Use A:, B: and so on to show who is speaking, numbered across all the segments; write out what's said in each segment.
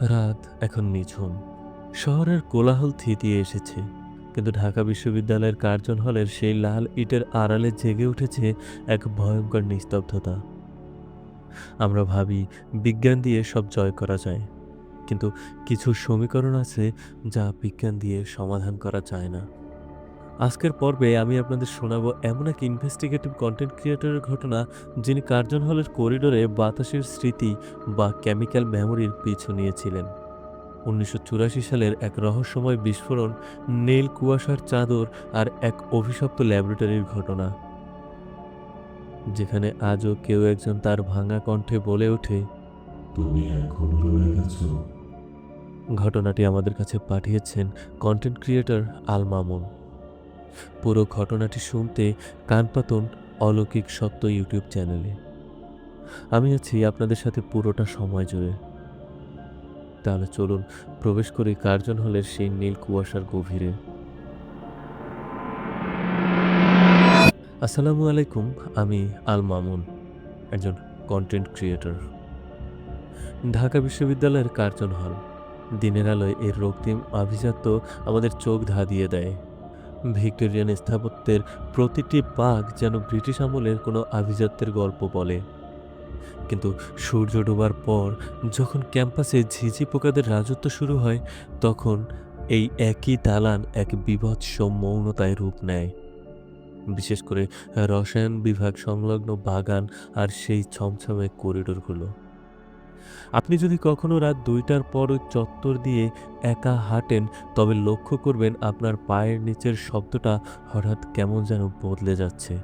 A: রাত এখন নিঝুম। শহরের কোলাহল থিতিয়ে এসেছে, কিন্তু ঢাকা বিশ্ববিদ্যালয়ের কার্জন হলের সেই লাল ইটের আড়ালে জেগে উঠেছে এক ভয়ঙ্কর নিস্তব্ধতা। আমরা ভাবি বিজ্ঞান দিয়ে সব জয় করা যায়, কিন্তু কিছু সমীকরণ আছে যা বিজ্ঞান দিয়ে সমাধান করা যায় না। আজকের পর্বে আমি আপনাদের শোনাবো এমন এক ইনভেস্টিগেটিভ কন্টেন্ট ক্রিয়েটরের ঘটনা, যিনি কার্জন হলের করিডোরে বাতাসের স্মৃতি বা কেমিক্যাল মেমোরির পিছু নিয়েছিলেন। ১৯৮৪ সালের এক রহস্যময় বিস্ফোরণ, নীল কুয়াশার চাদর আর এক অভিশপ্ত ল্যাবরেটরির ঘটনা, যেখানে আজও কেউ একজন তার ভাঙা কণ্ঠে বলে ওঠে,
B: তুমি এখনো রয়ে গেছো।
A: ঘটনাটি আমাদের কাছে পাঠিয়েছেন কন্টেন্ট ক্রিয়েটর আল মামুন। পুরো ঘটনাটি শুনতে কান পাতুন অলৌকিক সত্য ইউটিউব চ্যানেলে। আমি আছি আপনাদের সাথে পুরোটা সময় জুড়ে। তাহলে চলুন প্রবেশ করি কার্জন হলের সেই নীল কুয়াশার গভীরে। আসসালামু আলাইকুম। আমি আল মামুন, একজন কন্টেন্ট ক্রিয়েটর। ঢাকা বিশ্ববিদ্যালয়ের কার্জন হল, দিনের আলোয় এর রক্তিম আভিজাত্য আমাদের চোখ ধাঁধিয়ে দেয়। ভিক্টোরিয়ান স্থাপত্যের প্রতিটি পাক যেন ব্রিটিশ আমলের কোনো আভিজাত্যের গল্প বলে। কিন্তু সূর্য ডোবার পর যখন ক্যাম্পাসে ঝিঝি পোকাদের রাজত্ব শুরু হয়, তখন এই একই দালান এক বীভৎস মৌনতায় রূপ নেয়। বিশেষ করে রসায়ন বিভাগ সংলগ্ন বাগান আর সেই ছমছমে করিডোরগুলো। আপনি যদি কখনো রাত ২টার পর ওই চত্বর দিয়ে একা হাঁটেন, তবে লক্ষ্য করবেন আপনার পায়ের নিচের শব্দটা হঠাৎ কেমন যেন বদলে যাচ্ছে।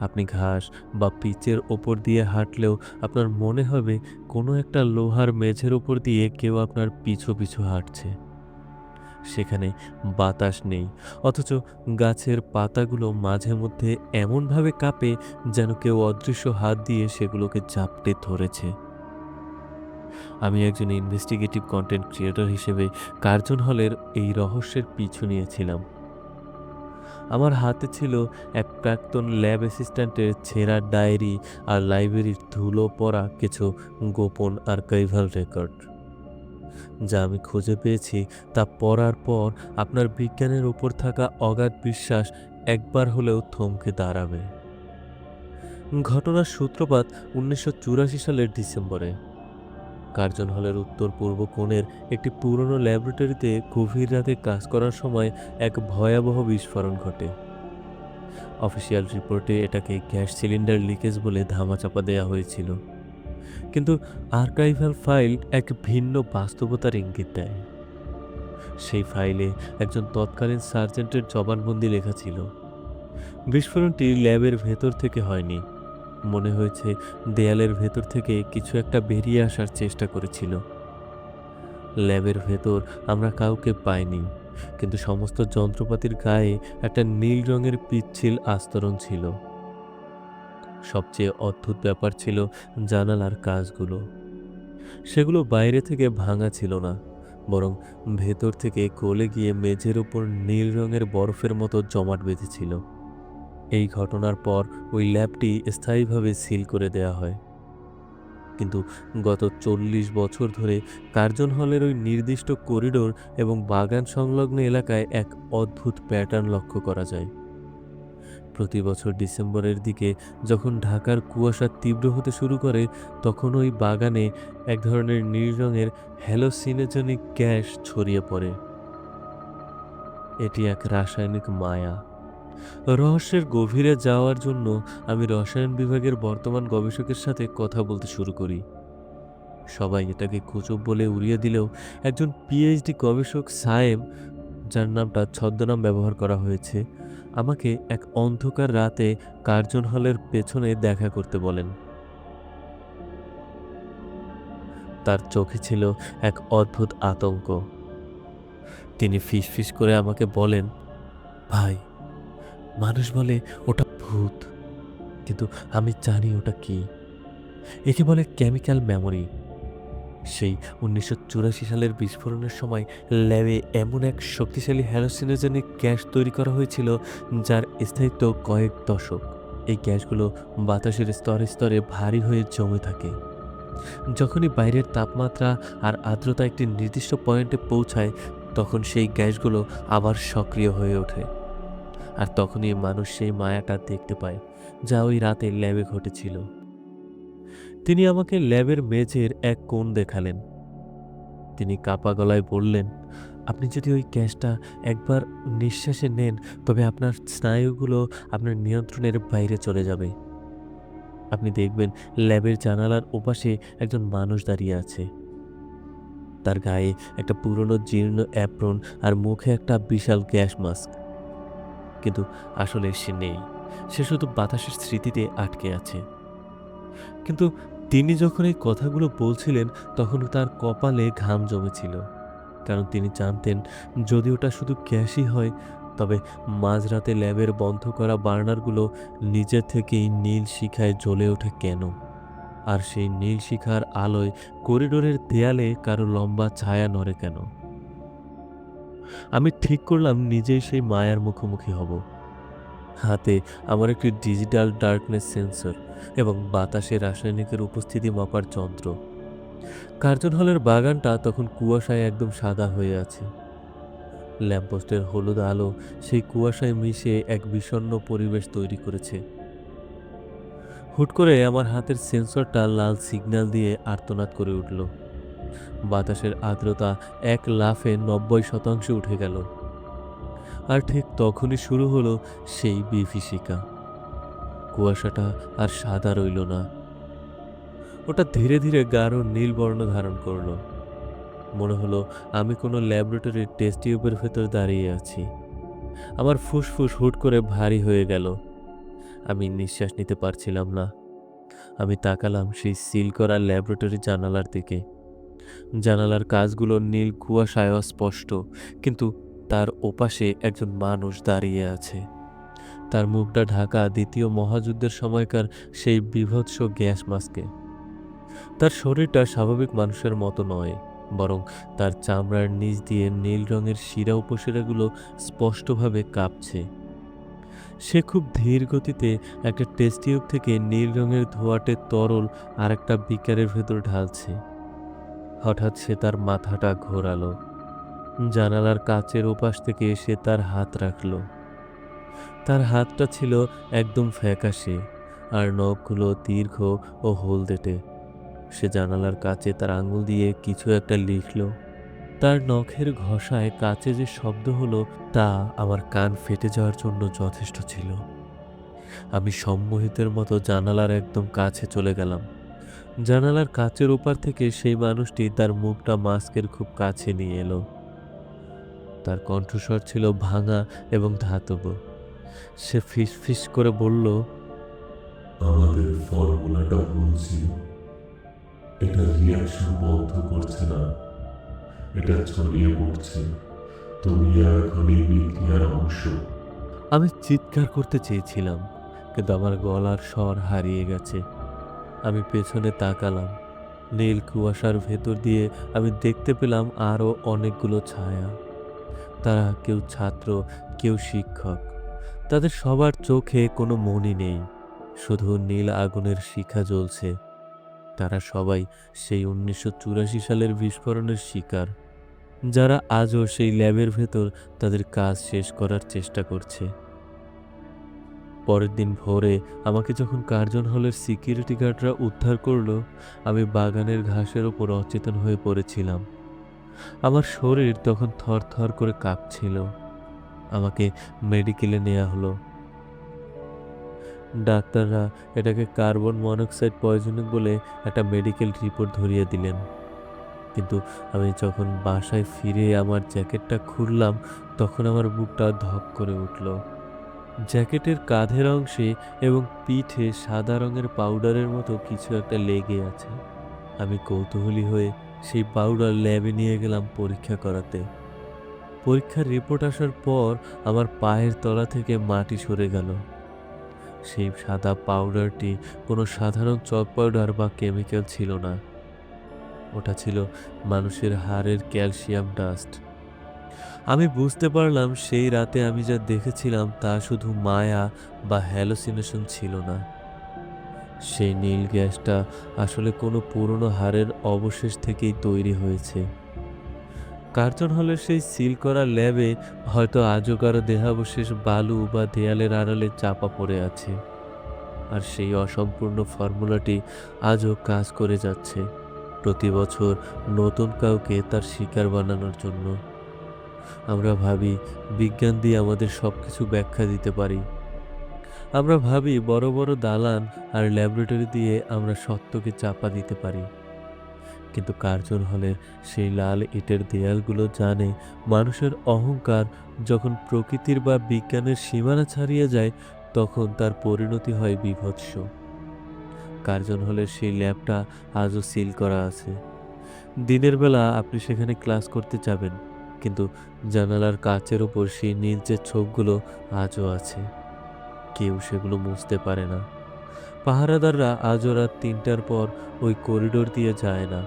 A: আপনি ঘাস বা পিচের ওপর দিয়ে হাঁটলেও আপনার মনে হবে কোনো একটা লোহার মেঝের ওপর দিয়ে কেউ আপনার পিছু পিছু হাঁটছে। সেখানে বাতাস নেই, অথচ গাছের পাতাগুলো মাঝে মধ্যে এমনভাবে কাঁপে যেন কেউ অদৃশ্য হাত দিয়ে সেগুলোকে জাপটে ধরেছে। আমি একজন ইনভেস্টিগেটিভ কন্টেন্ট ক্রিয়েটর হিসেবে কার্জন হলের এই রহস্যের পিছু নিয়েছিলাম। আমার হাতে ছিল এক প্রাক্তন ল্যাব অ্যাসিস্ট্যান্টের ছেঁড়া ডায়েরি আর লাইব্রেরির ধুলো পড়া কিছু গোপন আর্কাইভাল রেকর্ড। যা আমি খুঁজে পেয়েছি তা পড়ার পর আপনার বিজ্ঞানের উপর থাকা অগাধ বিশ্বাস একবার হলেও থমকে দাঁড়াবে। ঘটনার সূত্রপাত ১৯৮৪ সালের ডিসেম্বরে। কার্জন হলের উত্তর পূর্ব কোণের একটি পুরনো ল্যাবরেটরিতে গভীর রাতে কাজ করার সময় এক ভয়াবহ বিস্ফোরণ ঘটে। অফিসিয়াল রিপোর্টে এটাকে গ্যাস সিলিন্ডার লিকেজ বলে ধামাচাপা দেওয়া হয়েছিল, কিন্তু আর্কাইভাল ফাইল এক ভিন্ন বাস্তবতার ইঙ্গিত দেয়। সেই ফাইলে একজন তৎকালীন সার্জেন্টের জবানবন্দি লেখা ছিল। বিস্ফোরণটি ল্যাবের ভেতর থেকে হয়নি, মনে হয়েছে দেয়ালের ভেতর থেকে কিছু একটা বেরিয়ে আসার চেষ্টা করেছিল। ল্যাবের ভেতর আমরা কাউকে পাইনি, কিন্তু সমস্ত যন্ত্রপাতির গায়ে একটা নীল রঙের পিচ্ছিল আস্তরণ ছিল। সবচেয়ে অদ্ভুত ব্যাপার ছিল জানালার কাচগুলো। সেগুলো বাইরে থেকে ভাঙা ছিল না, বরং ভেতর থেকে গলে গিয়ে মেঝের ওপর নীল রঙের বরফের মতো জমাট বেঁধেছিল। এই ঘটনার পর ওই ল্যাবটি স্থায়ীভাবে সিল করে দেয়া হয়। কিন্তু গত ৪০ বছর ধরে কার্জন হলের ওই নির্দিষ্ট করিডোর এবং বাগান সংলগ্ন এলাকায় এক অদ্ভুত প্যাটার্ন লক্ষ্য করা যায়। প্রতি বছর ডিসেম্বরের দিকে যখন ঢাকার কুয়াশা তীব্র হতে শুরু করে, তখন ওই বাগানে এক ধরনের নীল রঙের হ্যালোসিনোজেনিক গ্যাস ছড়িয়ে পড়ে। এটি এক রাসায়নিক মায়া। রহস্যের গভীরে যাওয়ার জন্য আমি রসায়ন বিভাগের বর্তমান গবেষকের সাথে কথা বলতে শুরু করি। সবাই এটাকে গুজব বলে উড়িয়ে দিলেও একজন পিএইচডি গবেষক সায়েম, যার নামটা ছদ্মনাম ব্যবহার করা হয়েছে, আমাকে এক অন্ধকার রাতে কার্জন হলের পেছনে দেখা করতে বলেন। তার চোখে ছিল এক অদ্ভুত আতঙ্ক। তিনি ফিসফিস করে আমাকে বলেন, ভাই, মানুষ বলে ওটা ভূত, কিন্তু আমি জানি ওটা কি। একে বলে কেমিক্যাল মেমোরি। সেই ১৯৮৪ সালের বিস্ফোরণের সময় ল্যাবে এমন এক শক্তিশালী হ্যালোসিনোজেনিক গ্যাস তৈরি করা হয়েছিল, যার স্থায়িত্ব কয়েক দশক। এই গ্যাসগুলো বাতাসের স্তরে স্তরে ভারী হয়ে জমে থাকে, যখনই বাইরের তাপমাত্রা আর আর্দ্রতা একটি নির্দিষ্ট পয়েন্টে পৌঁছায়, তখন সেই গ্যাসগুলো আবার সক্রিয় হয়ে ওঠে। আর তখনই মানুষ সেই মায়াটা দেখতে পায়, যা ওই রাতে ল্যাবে ঘটেছিল। তিনি আমাকে ল্যাবের মেঝের এক কোণ দেখালেন। তিনি কাঁপা গলায় বললেন, আপনি যদি ওই গ্যাসটা একবার নিঃশ্বাসে নেন, তবে আপনার স্নায়ুগুলো আপনার নিয়ন্ত্রণের বাইরে চলে যাবে। আপনি দেখবেন ল্যাবের জানালার ওপাশে একজন মানুষ দাঁড়িয়ে আছে। তার গায়ে একটা পুরনো জীর্ণ অ্যাপ্রন আর মুখে একটা বিশাল গ্যাস মাস্ক। কিন্তু আসলে সে নেই। সে শুধু বাতাসের স্মৃতিতে আটকে আছে। কিন্তু তিনি যখন এই কথাগুলো বলছিলেন, তখন তার কপালে ঘাম জমেছিল। কারণ তিনি জানতেন, যদি ওটা শুধু গ্যাসই হয়, তবে মাঝরাতে ল্যাবের বন্ধ করা বার্নারগুলো নিজে থেকেই নীল শিখায় জ্বলে ওঠে কেন? আর সেই নীল শিখার আলোয় করিডোরের দেয়ালে কারো লম্বা ছায়া নড়ে কেন? আমি ঠিক করলাম নিজেই সেই মায়ার মুখোমুখি হব। হাতে আমার একটি ডিজিটাল ডার্কনেস সেন্সর এবং বাতাসে রাসায়নিকের উপস্থিতি মাপার যন্ত্র। কার্জন হলের বাগানটা তখন কুয়াশায় একদম সাদা হয়ে আছে। ল্যাম্পপোস্টের হলুদ আলো সেই কুয়াশায় মিশে এক বিষণ্ণ পরিবেশ তৈরি করেছে। হুট করে আমার হাতের সেন্সরটা লাল সিগন্যাল দিয়ে আর্তনাদ করে উঠল। বাতাসের আর্দ্রতা এক লাফে ৯০% উঠে গেল। আর ঠিক তখনই শুরু হলো সেই বিভীষিকা। কুয়াশাটা আর সাদা রইল না, ওটা ধীরে ধীরে গাঢ় নীল বর্ণ ধারণ করলো। মনে হলো আমি কোনো ল্যাবরেটরির টেস্ট টিউবের ভেতর দাঁড়িয়ে আছি। আমার ফুসফুস হুট করে ভারী হয়ে গেল। আমি নিঃশ্বাস নিতে পারছিলাম না। আমি তাকালাম সেই সিল করা ল্যাবরেটরি জানালার দিকে। জানালার কাঁচগুলো নীল কুয়াশায় অস্পষ্ট, কিন্তু তার ওপাশে একজন মানুষ দাঁড়িয়ে আছে। তার মুখটা ঢাকা দ্বিতীয় মহাযুদ্ধের সময়কার সেই বীভৎস গ্যাস মাস্কে। তার শরীরটা স্বাভাবিক মানুষের মতো নয়, বরং তার চামড়ার নিচ দিয়ে নীল রঙের শিরা উপশিরাগুলো স্পষ্টভাবে কাঁপছে। সে খুব ধীর গতিতে একটা টেস্ট টিউব থেকে নীল রঙের ধোঁয়াটে তরল আর একটা বিকারের ভেতর ঢালছে। হঠাৎ সে তার মাথাটা ঘোরালো। জানালার কাচের ওপাশ থেকে সে তার হাত রাখলো। তার হাতটা ছিল একদম ফ্যাকাশে, আর নখগুলো দীর্ঘ ও হলদেটে। সে জানালার কাছে তার আঙুল দিয়ে কিছু একটা লিখল। তার নখের ঘষায় কাচে যে শব্দ হলো, তা আমার কান ফেটে যাওয়ার জন্য যথেষ্ট ছিল। আমি সম্মোহিতের মতো জানালার একদম কাছে চলে গেলাম। জানালার কাচের ওপার থেকে সেই মানুষটি তার মুখটা মাস্কের খুব কাছে নিয়ে এলো। তার কণ্ঠস্বর ছিল ভাঙা এবং ধাতব। সে ফিস ফিস করে বলল,
B: আমাদের ফর্মুলাটা ভুল ছিল। এটা রিয়াকশন বন্ধ করছে না, এটা ছড়িয়ে পড়ছে। তুমি এখন এই বিক্রিয়ার অংশ।
A: আমি চিৎকার করতে চেয়েছিলাম, কিন্তু আমার গলার স্বর হারিয়ে গেছে। আমি পেছনে তাকালাম। নীল কুয়াশার ভেতর দিয়ে আমি দেখতে পেলাম আরও অনেকগুলো ছায়া। তারা কেউ ছাত্র, কেউ শিক্ষক। তাদের সবার চোখে কোনো মনি নেই, শুধু নীল আগুনের শিখা জ্বলছে। তারা সবাই সেই ১৯৮৪ সালের বিস্ফোরণের শিকার, যারা আজও সেই ল্যাবের ভেতর তাদের কাজ শেষ করার চেষ্টা করছে। পরের দিন ভোরে আমাকে যখন কার্জন হলের সিকিউরিটি গার্ডরা উদ্ধার করলো, আমি বাগানের ঘাসের ওপর অচেতন হয়ে পড়েছিলাম। আমার শরীর তখন থরথর করে কাঁপছিল। আমাকে মেডিকেলে নেওয়া হলো। ডাক্তাররা এটাকে কার্বন মনোক্সাইড পয়জনিং বলে একটা মেডিকেল রিপোর্ট ধরিয়ে দিলেন। কিন্তু আমি যখন বাসায় ফিরে আমার জ্যাকেটটা খুললাম, তখন আমার বুকটা ধক করে উঠল। জ্যাকেটের কাঁধের অংশে এবং পিঠে সাদা রঙের পাউডারের মতো কিছু একটা লেগে আছে। আমি কৌতূহলী হয়ে সেই পাউডার ল্যাবে নিয়ে গেলাম পরীক্ষা করাতে। পরীক্ষার রিপোর্ট আসার পর আমার পায়ের তলা থেকে মাটি সরে গেল। সেই সাদা পাউডারটি কোনো সাধারণ চক পাউডার বা কেমিক্যাল ছিল না। ওটা ছিল মানুষের হাড়ের ক্যালসিয়াম ডাস্ট। আমি বুঝতে পারলাম সেই রাতে আমি যা দেখেছিলাম তা শুধু মায়া বা হ্যালোসিনেশন ছিল না। সেই নীল গ্যাসটা আসলে কোনো পুরনো হাড়ের অবশেষ থেকেই তৈরি হয়েছে। কার্জন হলের সেই সিল করা ল্যাবে হয়তো আজও কারো দেহাবশেষ বালু বা দেয়ালের আড়ালে চাপা পড়ে আছে। আর সেই অসম্পূর্ণ ফর্মুলাটি আজও কাজ করে যাচ্ছে, প্রতি বছর নতুন কাউকে তার শিকার বানানোর জন্য। আমরা ভাবি বিজ্ঞান দিয়ে আমাদের সবকিছু ব্যাখ্যা দিতে পারি। আমরা ভাবি বড় বড় দালান আর ল্যাবরেটরি দিয়ে আমরা সত্যকে চাপা দিতে পারি। কিন্তু কার্জন হলের সেই লাল ইটের দেয়ালগুলো জানে, মানুষের অহংকার যখন প্রকৃতির বা বিজ্ঞানের সীমানা ছাড়িয়ে যায়, তখন তার পরিণতি হয় বীভৎস। কার্জন হলের সেই ল্যাবটা আজও সিল করা আছে। দিনের বেলা আপনি সেখানে ক্লাস করতে যাবেন, কিন্তু জানালার কাচের ওপর সেই নীল যে ছোপগুলো আজও আছে। কেউ সেগুলো মুছতে পারে না। পাহারাদাররা আজও রাত ৩টার পর ওই করিডোর দিয়ে যায় না।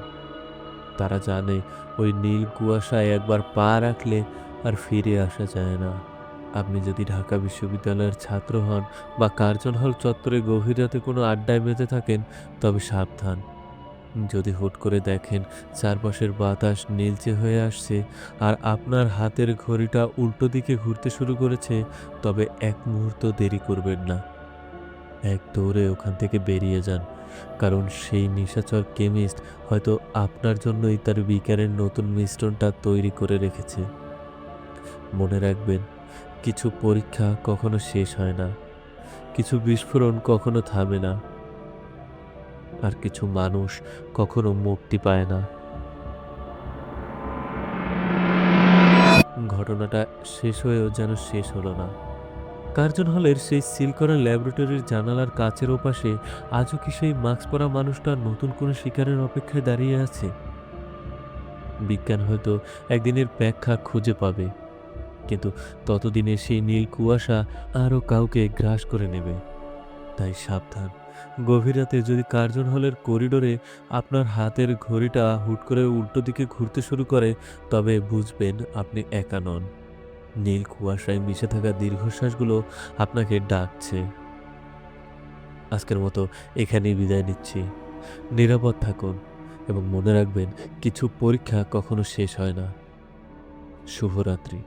A: তারা জানে ওই নীল কুয়াশায় একবার পা রাখলে আর ফিরে আসা যায় না। আপনি যদি ঢাকা বিশ্ববিদ্যালয়ের ছাত্র হন বা কার্জন হল চত্বরে গভীর রাতে কোনো আড্ডায় মেতে থাকেন, তবে সাবধান। যদি হুট করে দেখেন চারপাশের বাতাস নীলচে হয়ে আসছে আর আপনার হাতের ঘড়িটা উল্টো দিকে ঘুরতে শুরু করেছে, তবে এক মুহূর্ত দেরি করবেন না। এক দৌড়ে ওখান থেকে বেরিয়ে যান, কারণ সেই নিশাচর কেমিস্ট হয়তো আপনার জন্যই তার বিজ্ঞানের নতুন মিশ্রণটা তৈরি করে রেখেছে। মনে রাখবেন, কিছু পরীক্ষা কখনো শেষ হয় না, কিছু বিস্ফোরণ কখনো থামে না, আর কিছু মানুষ কখনো মুক্তি পায় না। ঘটনাটা শেষ হয়েও যেন শেষ হলো না। কার্জন হলের সেই সিল করা ল্যাবরেটরির জানালার কাচের ওপাশে আজও কি সেই মাস্ক পরা মানুষটা নতুন কোনো শিকারের অপেক্ষায় দাঁড়িয়ে আছে? বিজ্ঞান হয়তো একদিনের ব্যাখ্যা খুঁজে পাবে, কিন্তু ততদিনে সেই নীল কুয়াশা আরও কাউকে গ্রাস করে নেবে। তাই সাবধান, গভীর রাতে যদি কার্জন হলের করিডোরে আপনার হাতের ঘড়িটা হুট করে উল্টো দিকে ঘুরতে শুরু করে, তবে বুঝবেন আপনি একা নন। নীল কুয়াশায় মিশে থাকা দীর্ঘশ্বাসগুলো আপনাকে ডাকছে। আজকের মতো এখানেই বিদায় নিচ্ছি। নিরাপদ থাকুন এবং মনে রাখবেন, কিছু পরীক্ষা কখনো শেষ হয় না। শুভরাত্রি।